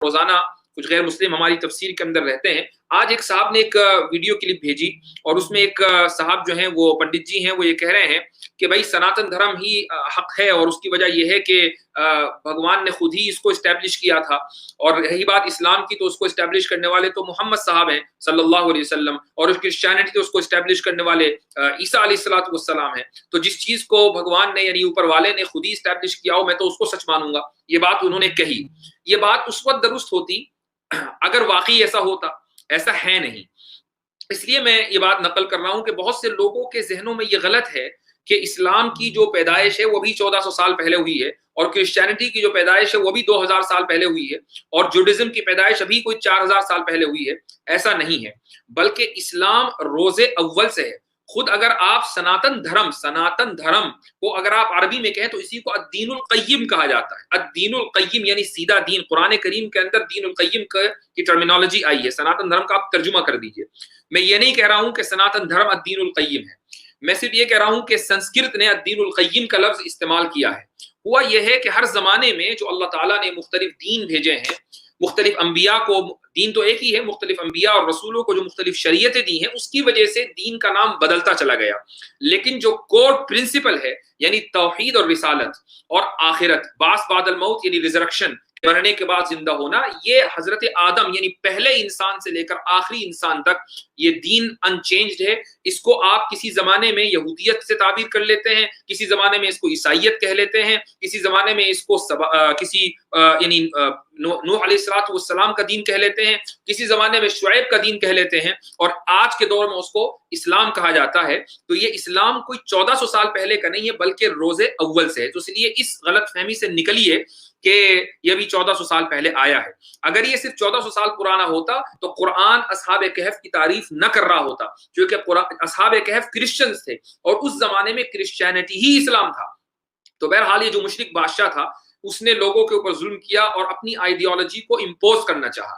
روزانہ کچھ غیر مسلم ہماری تفسیر کے اندر رہتے ہیں. آج ایک صاحب نے ایک ویڈیو کلپ بھیجی اور اس میں ایک صاحب جو ہیں وہ پنڈت جی ہیں، وہ یہ کہہ رہے ہیں کہ بھائی سناتن دھرم ہی حق ہے، اور اس کی وجہ یہ ہے کہ بھگوان نے خود ہی اس کو اسٹیبلش کیا تھا، اور رہی بات اسلام کی تو اس کو اسٹیبلش کرنے والے تو محمد صاحب ہیں صلی اللہ علیہ وسلم، اور کرسچینٹی تو اس کو اسٹیبلش کرنے والے عیسیٰ علیہ الصلوۃ والسلام ہیں. تو جس چیز کو بھگوان نے یعنی اوپر والے نے خود ہی اسٹیبلش کیا ہو، میں تو اس کو سچ مانوں گا. یہ بات انہوں نے کہی. یہ بات اس وقت درست ہوتی اگر واقعی ایسا ہوتا، ایسا ہے نہیں. اس لیے میں یہ بات نقل کر رہا ہوں کہ بہت سے لوگوں کے ذہنوں میں یہ غلط ہے کہ اسلام کی جو پیدائش ہے وہ بھی 1400 سال پہلے ہوئی ہے، اور کرسچینٹی کی جو پیدائش ہے وہ بھی 2000 سال پہلے ہوئی ہے، اور جوڈزم کی پیدائش ابھی کوئی 4000 سال پہلے ہوئی ہے. ایسا نہیں ہے، بلکہ اسلام روز اول سے ہے. خود اگر آپ سناتن دھرم کو اگر آپ عربی میں کہیں تو اسی کو الدین القیم کہا جاتا ہے. الدین القیم یعنی سیدھا دین. قرآن کریم کے اندر دین القیم کی ٹرمینالوجی آئی ہے. سناتن دھرم کا آپ ترجمہ کر دیجئے. میں یہ نہیں کہہ رہا ہوں کہ سناتن دھرم الدین القیم ہے، میں صرف یہ کہہ رہا ہوں کہ سنسکرت نے الدین القیم کا لفظ استعمال کیا ہے. ہوا یہ ہے کہ ہر زمانے میں جو اللہ تعالیٰ نے مختلف دین بھیجے ہیں، مختلف انبیاء کو، دین تو ایک ہی ہے، مختلف انبیاء اور رسولوں کو جو مختلف شریعتیں دی ہیں، اس کی وجہ سے دین کا نام بدلتا چلا گیا. لیکن جو کور پرنسپل ہے یعنی توحید اور رسالت اور آخرت، بعث بعد الموت یعنی ریزرکشن، مرنے کے بعد زندہ ہونا، یہ حضرت آدم یعنی پہلے انسان سے لے کر آخری انسان تک یہ دین انچینجڈ ہے. اس کو آپ کسی زمانے میں یہودیت سے تعبیر کر لیتے ہیں، کسی زمانے میں اس کو عیسائیت کہہ لیتے ہیں، کسی زمانے میں اس کو یعنی نوح علیہ السلام کا دین کہہ لیتے ہیں، کسی زمانے میں شعیب کا دین کہہ لیتے ہیں، اور آج کے دور میں اس کو اسلام کہا جاتا ہے. تو یہ اسلام کوئی 1400 سال پہلے کا نہیں ہے بلکہ روز اول سے ہے. تو اس لیے اس غلط فہمی سے نکلیے کہ یہ بھی 1400 سال پہلے آیا ہے. اگر یہ صرف 1400 سال پرانا ہوتا تو قرآن اصحاب کہف کی تعریف نہ کر رہا ہوتا، کیونکہ اصحاب کہف کرسچنز تھے اور اس زمانے میں کرسچینٹی ہی اسلام تھا. تو بہرحال یہ جو مشرک بادشاہ تھا اس نے لوگوں کے اوپر ظلم کیا اور اپنی آئیڈیالوجی کو امپوز کرنا چاہا.